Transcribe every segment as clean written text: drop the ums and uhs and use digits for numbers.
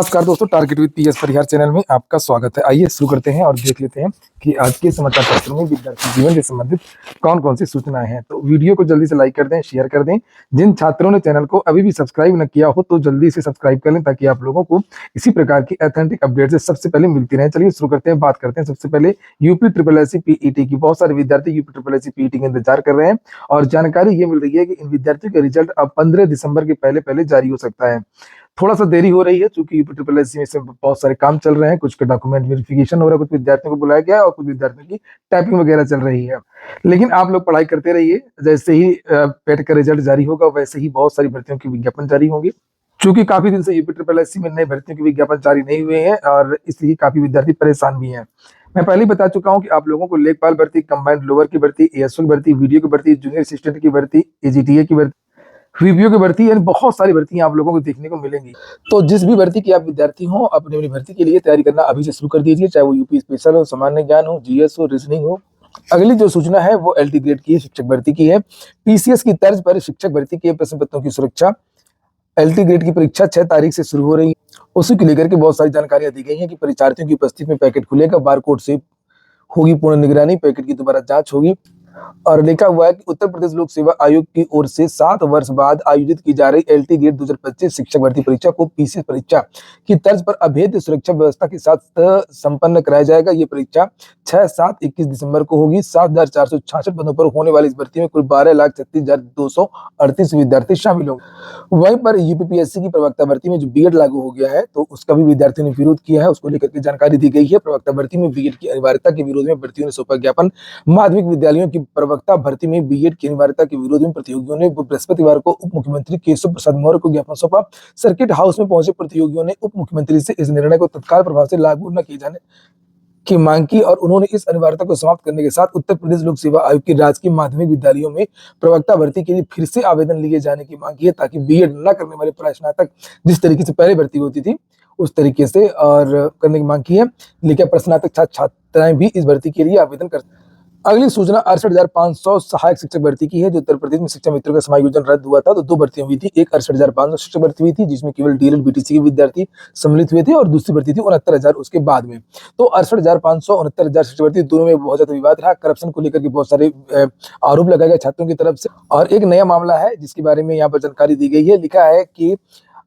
नमस्कार दोस्तों, target with PS Parihar channel में आपका स्वागत है। आइए शुरू करते हैं और देख लेते हैं कि आज के समाचार पत्रों में विद्यार्थी जीवन से संबंधित कौन कौन सी सूचनाएं हैं। तो वीडियो को जल्दी से लाइक कर दें, शेयर कर दें। जिन छात्रों ने चैनल को अभी भी सब्सक्राइब न किया हो तो जल्दी से सब्सक्राइब कर लें ताकि आप लोगों को इसी प्रकार की ऑथेंटिक अपडेट से सबसे पहले मिलती रहे। चलिए शुरू करते हैं, बात करते हैं सबसे पहले यूपी ट्रिपल एससी पीईटी की। बहुत सारे विद्यार्थी यूपी ट्रिपल एससी पीईटी का इंतजार कर रहे हैं और जानकारी ये मिल रही है कि इन विद्यार्थियों का रिजल्ट अब 15 दिसंबर के पहले पहले जारी हो सकता है। थोड़ा सा देरी हो रही है क्योंकि यूपी ट्रिपल एससी में से बहुत सारे काम चल रहे हैं, कुछ का डॉक्यूमेंट वेरिफिकेशन हो रहा है, कुछ विद्यार्थियों को बुलाया गया है और कुछ विद्यार्थियों की टाइपिंग वगैरह चल रही है। लेकिन आप लोग पढ़ाई करते रहिए, जैसे ही पेट का रिजल्ट जारी होगा वैसे ही बहुत सारी भर्तियों के विज्ञापन जारी होंगे। चूंकि काफी दिन से यूपी ट्रिपल एससी में नए भर्तियों के विज्ञापन जारी नहीं हुए हैं और इसलिए काफी विद्यार्थी परेशान भी हैं। मैं पहले ही बता चुका हूं कि आप लोगों को लेखपाल भर्ती, कंबाइंड लोअर की भर्ती, एएसओ की भर्ती, वीडियो की भर्ती, जूनियर असिस्टेंट की भर्ती, एजीटीए की भर्ती, वीपीओ की भर्ती, यानी बहुत सारी भर्तियां आप लोगों को देखने को मिलेंगी। तो जिस भी भर्ती की आप विद्यार्थी हो, अपनी अपनी भर्ती के लिए तैयारी करना अभी से शुरू कर दीजिए, चाहे वो यूपी स्पेशल हो, सामान्य ज्ञान हो, जीएस हो, रीजनिंग हो। अगली जो सूचना है वो एलटी ग्रेड की है, शिक्षक भर्ती की है। पीसीएस की तर्ज पर शिक्षक भर्ती के प्रश्न पत्रों की सुरक्षा। एलटी ग्रेड की परीक्षा 6 तारीख से शुरू हो रही है। उसी को लेकर के बहुत सारी जानकारियां दी गई हैं कि परीक्षार्थियों की उपस्थिति में पैकेट खुलेगा, बारकोड से होगी पूर्ण निगरानी, पैकेट की दोबारा जांच होगी। और लिखा हुआ है कि उत्तर प्रदेश लोक सेवा आयोग की ओर से 7 वर्ष बाद आयोजित की जा रही एलटी ग्रेड 2025 शिक्षक भर्ती परीक्षा को पीसीएस परीक्षा की तर्ज पर अभेद्य सुरक्षा व्यवस्था के साथ संपन्न कराया जाएगा। ये परीक्षा 6, 7, 21 दिसंबर को होगी। 7,466 पदों पर होने वाली इस भर्ती में कुल 12,36,238 विद्यार्थी शामिल होंगे। वहीं पर यूपीपीएससी की प्रवक्ता भर्ती में जो बीएड लागू हो गया है तो उसका भी विद्यार्थियों ने विरोध किया है, उसको लेकर के जानकारी दी गई है। प्रवक्ता भर्ती में बीएड की अनिवार्यता के विरोध में भर्तियों ने सौंपा ज्ञापन। माध्यमिक विद्यालयों की प्रवक्ता भर्ती में बीएड की अनिवार्यता के विरोध में प्रतियोगियों ने बृहस्पतिवार को उप मुख्यमंत्री केशव प्रसाद मौर्य को ज्ञापन सौंपा। सर्किट हाउस में पहुंचे प्रतियोगियों ने उप मुख्यमंत्री से इस निर्णय को तत्काल प्रभाव से लागू न किए जाने की मांग की और उन्होंने इस अनिवार्यता को समाप्त करने के साथ उत्तर प्रदेश लोक सेवा आयोग की राजकीय माध्यमिक विद्यालयों में प्रवक्ता भर्ती के लिए फिर से आवेदन लिए जाने की मांग की है, ताकि बीएड न करने वाले स्नातक जिस तरीके से पहले भर्ती होती थी उस तरीके से और करने की मांग की है। लेकिन स्नातक छात्र छात्राएं भी इस भर्ती के लिए आवेदन कर। अगली सूचना 68,500 सहायक शिक्षक भर्ती की है। जो उत्तर प्रदेश में शिक्षा मित्रों का समायोजन रद्द हुआ था तो 2 भर्तियां हुई थी। एक 68,500 शिक्षक भर्ती हुई थी जिसमें केवल डीएलएड बीटीसी के विद्यार्थी सम्मिलित हुए थे और दूसरी भर्ती थी 69,000 उसके बाद में। तो 68,500 69,000 शिक्षक भर्ती दोनों में बहुत ज्यादा विवाद रहा। करप्शन को लेकर के बहुत सारे आरोप लगाए गए छात्रों की तरफ से। और एक नया मामला है जिसके बारे में यहाँ पर जानकारी दी गई है। लिखा है कि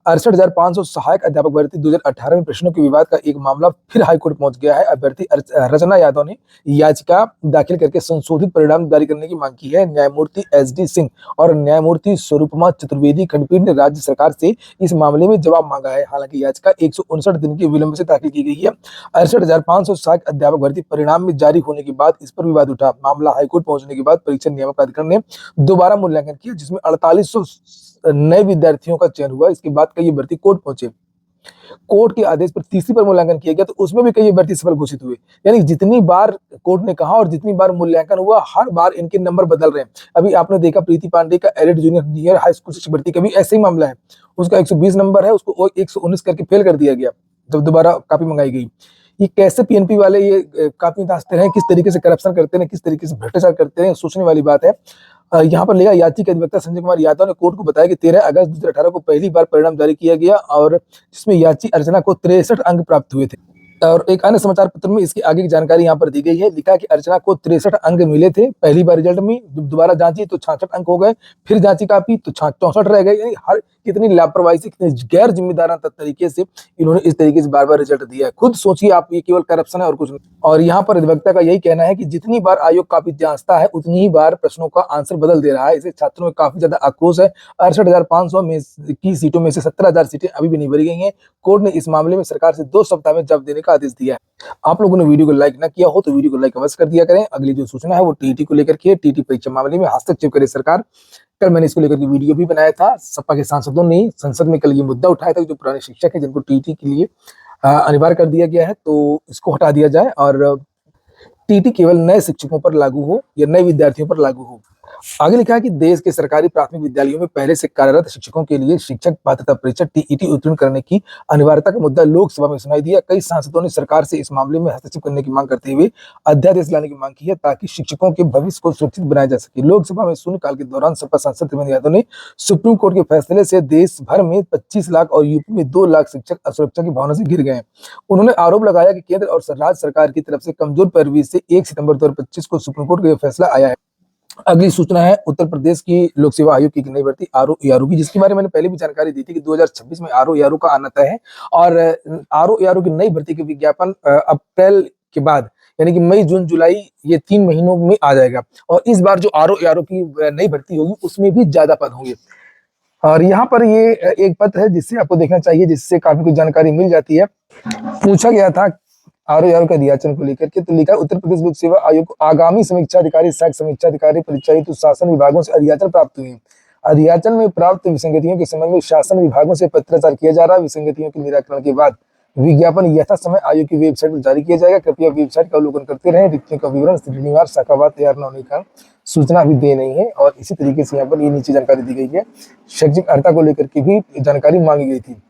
68,500 सहायक अध्यापक भर्ती 2018 में प्रश्नों के विवाद का एक मामला फिर हाईकोर्ट पहुंच गया है। अभ्यर्थी रचना यादव ने याचिका दाखिल करके संशोधित परिणाम जारी करने की मांग की है। न्यायमूर्ति एसडी सिंह और न्यायमूर्ति स्वरूपमा चतुर्वेदी खंडपीठ ने राज्य सरकार से इस मामले में जवाब मांगा है। हालांकि याचिका 159 दिन के विलंब से दाखिल की गई है। 68,500 सहायक अध्यापक भर्ती परिणाम में जारी होने के बाद इस पर विवाद उठा। मामला हाईकोर्ट पहुंचने के बाद परीक्षा नियामक प्राधिकरण ने दोबारा मूल्यांकन किया जिसमें 4800 नए विद्यार्थियों का चयन हुआ। इसके बाद कई भर्ती कोर्ट पहुंचे। कोर्ट के आदेश पर तीसरी बार मूल्यांकन किया गया तो उसमें भी कई भर्ती सफल घोषित हुए। यानी जितनी बार कोर्ट ने कहा और जितनी बार मूल्यांकन हुआ हर बार इनके नंबर बदल रहे हैं। अभी आपने देखा प्रीति पांडे का एलिट जूनियर हाई स्कूल शिक्षक भर्ती का भी ऐसे ही मामला है। उसका 120 नंबर है, उसको 119 करके फेल कर दिया गया जब दोबारा कॉपी मंगाई गई। ये कैसे पीएनपी वाले ये कॉपी दास्ते हैं, किस तरीके से करप्शन करते हैं, किस तरीके से भ्रष्टाचार करते हैं, सोचने वाली बात है। यहाँ पर लिखा याचिका अधिवक्ता संजय कुमार यादव ने कोर्ट को बताया कि 13 अगस्त 2018 को पहली बार परिणाम जारी किया गया और जिसमें याची अर्चना को 63 अंक प्राप्त हुए थे। और एक अन्य समाचार पत्र में इसकी आगे की जानकारी यहाँ पर दी गई है। लिखा कि अर्चना को 63 अंक मिले थे पहली बार रिजल्ट में। जब दोबारा जांची तो 66 अंक हो गए, फिर जांची कापी तो 64 रह गए। यानी हर कितनी लापरवाही से, कितनी गैर जिम्मेदाराना तरीके से इन्होंने इस तरीके से बार बार रिजल्ट दिया है। खुद सोचिए आप, ये केवल करप्शन है और कुछ नहीं। और यहाँ पर अधिवक्ता का यही कहना है कि जितनी बार आयोग काफी जांचता है उतनी ही बार प्रश्नों का आंसर बदल दे रहा है। इसे छात्रों में काफी ज्यादा आक्रोश है। 68,500 में की सीटों में से 17,000 सीटें अभी भी नहीं भरी गई हैं। कोर्ट ने इस मामले में सरकार से 2 सप्ताह में जवाब देने का आदेश दिया है। आप लोगों ने वीडियो को लाइक ना किया हो तो वीडियो को लाइक अवश्य कर दिया करें। अगली जो सूचना है वो टीटी को लेकर के, टीटी परीक्षा मामले में हस्तक्षेप करे सरकार। कल मैंने इसको लेकर के वीडियो भी बनाया था। सपा के सांसदों ने संसद में कल ये मुद्दा उठाया था कि जो पुराने शिक्षक हैं जिनको टीटी के लिए अनिवार्य कर दिया गया है तो इसको हटा दिया जाए और टीटी केवल नए शिक्षकों पर लागू हो या नए विद्यार्थियों पर लागू हो। आगे लिखा है कि देश के सरकारी प्राथमिक विद्यालयों में पहले से कार्यरत शिक्षकों के लिए शिक्षक पात्रता परीक्षा टीईटी उत्तीर्ण करने की अनिवार्यता का मुद्दा लोकसभा में सुनाई दिया। कई सांसदों ने सरकार से इस मामले में हस्तक्षेप करने की मांग करते हुए अध्यादेश लाने की मांग की है ताकि शिक्षकों के भविष्य को सुरक्षित बनाया जा सके। लोकसभा में शून्यकाल के दौरान सपा सांसद त्रिवेंद्र यादव ने सुप्रीम कोर्ट के फैसले से देश भर में 25 लाख और यूपी में 2 लाख शिक्षक असुरक्षा की भावना से घिर गए। उन्होंने आरोप लगाया कि केंद्र और राज्य सरकार की तरफ से कमजोर पैरवी से 1 सितंबर 2025 को सुप्रीम कोर्ट का यह फैसला आया है। अगली सूचना है उत्तर प्रदेश की लोक सेवा आयोग की नई भर्ती आरओ एआरओ की, जिसके बारे में मैंने पहले भी जानकारी दी थी कि 2026 में आरओ एआरओ का आना तय है और आरओ एआरओ की नई भर्ती के विज्ञापन अप्रैल के बाद यानी कि मई जून जुलाई ये 3 महीनों में आ जाएगा। और इस बार जो आरओ एआरओ की नई भर्ती होगी उसमें भी ज्यादा पद होंगे। और यहाँ पर ये एक पद है जिससे आपको देखना चाहिए, जिससे काफी कुछ जानकारी मिल जाती है। पूछा गया था आरओ एआरओ का अध्याचन को लेकर के, तो लिखा उत्तर प्रदेश लोक सेवा आयोग को आगामी समीक्षा अधिकारी सहायक समीक्षा अधिकारी परीक्षा हेतु शासन विभागों से अध्याचन प्राप्त हुए। अध्याचन में प्राप्त विसंगतियों के संबंध में शासन विभागों से पत्राचार किया जा रहा है। विसंगतियों के निराकरण के बाद विज्ञापन यथा समय आयोग की वेबसाइट पर जारी किया जाएगा। कृपया वेबसाइट का अवलोकन करते रहें। रिक्तियों का विवरण शनिवार शाखावार तैयार न होने का सूचना अभी दे नहीं है। और इसी तरीके से यहाँ पर ये नीचे जानकारी दी गई है। शैक्षिक अर्हता को लेकर के भी जानकारी मांगी गई थी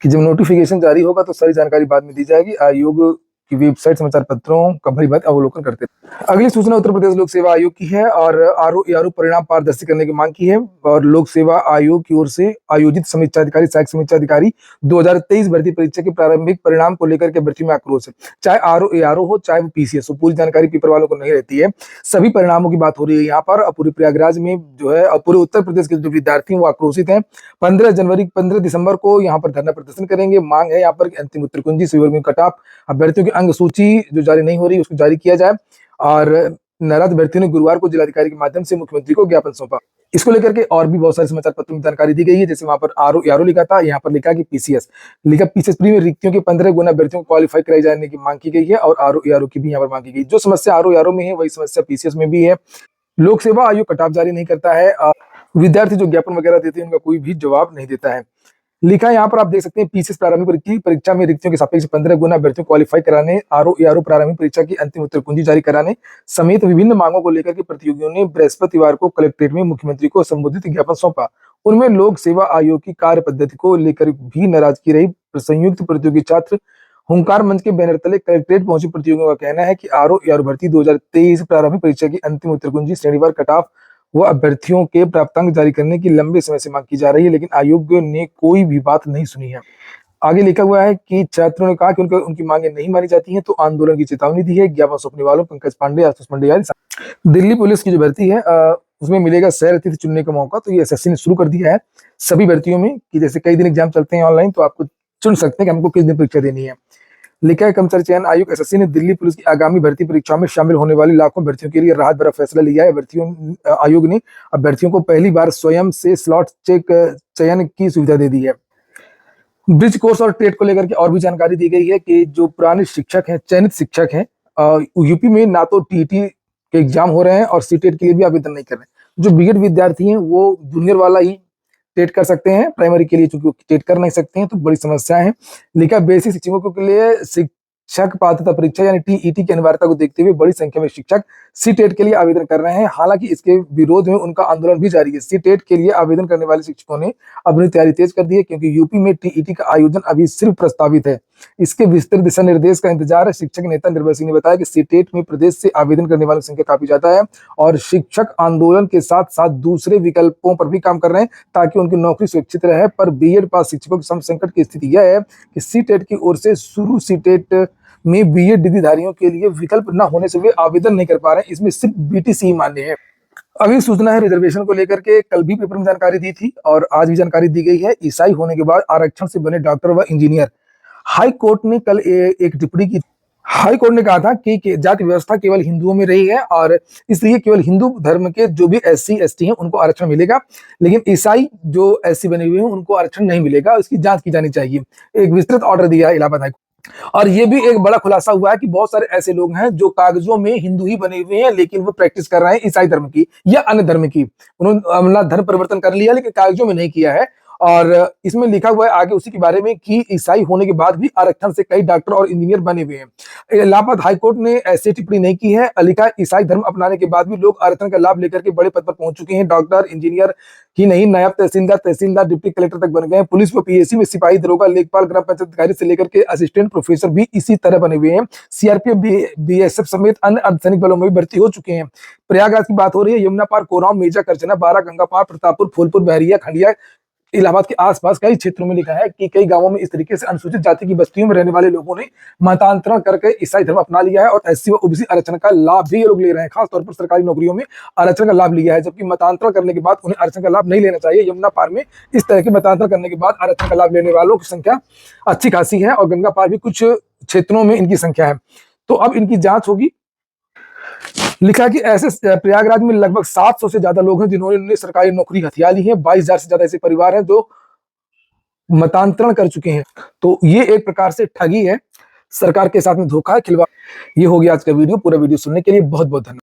कि जब नोटिफिकेशन जारी होगा तो सारी जानकारी बाद में दी जाएगी। आयोग की वेबसाइट समाचार पत्रों का भली भांति अवलोकन करते हैं। अगली सूचना उत्तर प्रदेश लोक सेवा आयोग की है और आरओ एआरओ परिणाम पारदर्शी करने की मांग की है। और लोक सेवा आयोग की ओर से आयोजित समीक्षा अधिकारी सहायक समीक्षा अधिकारी 2023 भर्ती परीक्षा के प्रारंभिक परिणाम को लेकर के अभ्यर्थियों में आक्रोश है। चाहे आरओ एआरओ हो चाहे वो पीसीएस हो, पूरी जानकारी पेपर वालों को नहीं रहती है। सभी परिणामों की बात हो रही है यहाँ पर। पूरे प्रयागराज में जो है पूरे उत्तर प्रदेश के जो विद्यार्थी वो आक्रोशित हैं। 15 दिसंबर को यहाँ पर धरना प्रदर्शन करेंगे। मांग है यहाँ पर अंतिम उत्तर कुंजी सिविल में कट ऑफ अभ्यर्थियों की अंग सूची जो जारी नहीं हो रही उसको जारी किया जाए। और नाराज अभ्यर्थियों ने गुरुवार को जिलाधिकारी के माध्यम से मुख्यमंत्री को ज्ञापन सौंपा। इसको लेकर के और भी बहुत सारे समाचार पत्रों में जानकारी दी गई है। जैसे वहां पर आरओ एआरओ लिखा था, यहाँ पर लिखा कि पीसीएस लिखा। पीसीएस प्री में रिक्तियों के 15 गुना अभ्यर्थियों को क्वालिफाई कराई जाने की मांग की गई है और आरओ एआरओ की भी यहाँ पर मांग की गई। जो समस्या आरओ एआरओ में है वही समस्या पीसीएस में भी है। लोक सेवा आयोग कट ऑफ जारी नहीं करता है। विद्यार्थी जो ज्ञापन वगैरह देते हैं उनका कोई भी जवाब नहीं देता है। लिखा है यहाँ पर आप देख सकते हैं पीसीएस प्रारंभिक परीक्षा में रिक्तियों के सापेक्ष 15 गुना अभ्यर्थियों को क्वालिफाई कराने, आरओ एआरओ प्रारंभिक परीक्षा की अंतिम उत्तर कुंजी जारी कराने समेत विभिन्न मांगों को लेकर के प्रतियोगियों ने बृहस्पतिवार को कलेक्ट्रेट में मुख्यमंत्री को संबोधित ज्ञापन सौंपा। उनमें लोक सेवा आयोग की कार्य पद्धति को लेकर भी नाराजगी रही। संयुक्त प्रतियोगी छात्र हुंकार मंच के बैनर तले कलेक्ट्रेट पहुंचे प्रतियोगियों का कहना है कि आरओ एआरओ भर्ती 2023 प्रारंभिक परीक्षा की अंतिम उत्तर कुंजी शनिवार कट ऑफ वो अभ्यर्थियों के प्राप्तांक जारी करने की लंबे समय से मांग की जा रही है, लेकिन आयोग ने कोई भी बात नहीं सुनी है। आगे लिखा हुआ है कि छात्रों ने कहा कि उनकी मांगे नहीं मानी जाती हैं तो आंदोलन की चेतावनी दी है। ज्ञापन सौंपने वालों पंकज पांडे, आशुतोष पांडे आदि। दिल्ली पुलिस की जो भर्ती है उसमें मिलेगा सह अतिथि चुनने का मौका। तो ये एसएससी ने शुरू कर दिया है सभी भर्तियों में कि जैसे कई दिन एग्जाम चलते हैं ऑनलाइन, तो आपको चुन सकते हैं कि हमको किस दिन परीक्षा देनी है। लिखा है कर्मचारी चयन आयोग एसएससी ने दिल्ली पुलिस की आगामी भर्ती परीक्षाओं में शामिल होने वाली लाखों भर्तियों के लिए राहत भरा फैसला लिया है। आयोग ने अभ्यर्थियों को पहली बार स्वयं से स्लॉट चयन की सुविधा दे दी है। ब्रिज कोर्स और टेट को लेकर के और भी जानकारी दी गई है कि जो पुराने शिक्षक हैं, चयनित शिक्षक हैं, यूपी में ना तो टीटी के एग्जाम हो रहे हैं और सीटेट के लिए भी आवेदन नहीं कर रहे हैं। जो बीएड विद्यार्थी हैं वो जूनियर वाला ही टेट कर सकते हैं, प्राइमरी के लिए चूंकि टेट कर नहीं सकते हैं तो बड़ी समस्या है। लिखा बेसिक शिक्षकों के लिए शिक्षक पात्रता परीक्षा यानी टीईटी की अनिवार्यता को देखते हुए बड़ी संख्या में शिक्षक सीटेट के लिए आवेदन कर रहे हैं। हालांकि इसके विरोध में उनका आंदोलन भी जारी है। सीटेट के लिए आवेदन करने वाले शिक्षकों ने अपनी तैयारी तेज कर दी है क्योंकि यूपी में टीईटी का आयोजन अभी सिर्फ प्रस्तावित है। इसके विस्तृत दिशा निर्देश का इंतजार है। शिक्षक नेता निर्भय सिंह ने बताया कि सीटेट में प्रदेश से आवेदन करने वालों की संख्या काफी ज्यादा है और शिक्षक आंदोलन के साथ साथ दूसरे विकल्पों पर भी काम कर रहे हैं ताकि उनकी नौकरी सुरक्षित रहे। पर बीएड पास शिक्षकों के संकट की स्थिति यह है कि सीटेट की ओर से शुरू सीटेट में बीएड डिग्रीधारियों के लिए विकल्प न होने से वे आवेदन नहीं कर पा रहे हैं। इसमें सिर्फ बीटीसी मान्य है। अगली सूचना है रिजर्वेशन को लेकर के। कल भी पेपर में जानकारी दी थी और आज भी जानकारी दी गई है। ईसाई होने के बाद आरक्षण से बने डॉक्टर व इंजीनियर। हाई कोर्ट ने कल एक टिप्पणी की। हाई कोर्ट ने कहा था कि जाति व्यवस्था केवल हिंदुओं में रही है और इसलिए केवल हिंदू धर्म के जो भी एससी एसटी हैं उनको आरक्षण मिलेगा, लेकिन ईसाई जो एससी बने हुए हैं उनको आरक्षण नहीं मिलेगा। इसकी जांच की जानी चाहिए। एक विस्तृत ऑर्डर दिया है इलाहाबाद हाई कोर्ट। और ये भी एक बड़ा खुलासा हुआ है कि बहुत सारे ऐसे लोग हैं जो कागजों में हिंदू ही बने हुए हैं लेकिन वो प्रैक्टिस कर रहे हैं ईसाई धर्म की या अन्य धर्म की। उन्होंने अपना धर्म परिवर्तन कर लिया लेकिन कागजों में नहीं किया है और इसमें लिखा हुआ है आगे उसी के बारे में कि ईसाई होने के बाद भी आरक्षण से कई डॉक्टर और इंजीनियर बने हुए हैं। इलाहाबाद हाईकोर्ट ने ऐसी टिप्पणी नहीं की है। लिखा ईसाई धर्म अपनाने के बाद भी लोग आरक्षण का लाभ लेकर के बड़े पद पर पहुंच चुके हैं। डॉक्टर, इंजीनियर ही नहीं, नायब तहसीलदार, तहसीलदार, डिप्टी कलेक्टर तक बन गए हैं। पुलिस व पीएससी में सिपाही, दरोगा, लेखपाल, ग्राम पंचायत अधिकारी से लेकर के असिस्टेंट प्रोफेसर भी इसी तरह बने हुए हैं। सीआरपीएफ, बीएसएफ समेत अन्य अर्धसैनिक बलों में भी भर्ती हो चुके हैं। प्रयागराज की बात हो रही है, यमुना पार, कोरांव, मेजा, करचना, बारा, गंगा पार, प्रतापपुर, फूलपुर, बहरिया, खंडिया, इलाहाबाद के आसपास कई क्षेत्रों में लिखा है कि कई गांवों में इस तरीके से अनुसूचित जाति की बस्तियों में रहने वाले लोगों ने मतांतरण करके ईसाई धर्म अपना लिया है और एससी व ओबीसी आरक्षण का लाभ भी ये लोग ले रहे हैं। खासतौर पर सरकारी नौकरियों में आरक्षण का लाभ लिया है, जबकि मतांतरण करने के बाद उन्हें आरक्षण का लाभ नहीं लेना चाहिए। यमुना पार में इस तरह के मतांतरण करने के बाद आरक्षण का लाभ लेने वालों की संख्या अच्छी खासी है और गंगा पार भी कुछ क्षेत्रों में इनकी संख्या है। तो अब इनकी जांच होगी। लिखा कि ऐसे प्रयागराज में लगभग 700 से ज्यादा लोग हैं जिन्होंने सरकारी नौकरी हथिया ली है। 22,000 से ज्यादा ऐसे परिवार हैं जो मतांतरण कर चुके हैं। तो ये एक प्रकार से ठगी है, सरकार के साथ में धोखा है, खिलवाड़। ये हो गया आज का वीडियो। पूरा वीडियो सुनने के लिए बहुत बहुत धन्यवाद।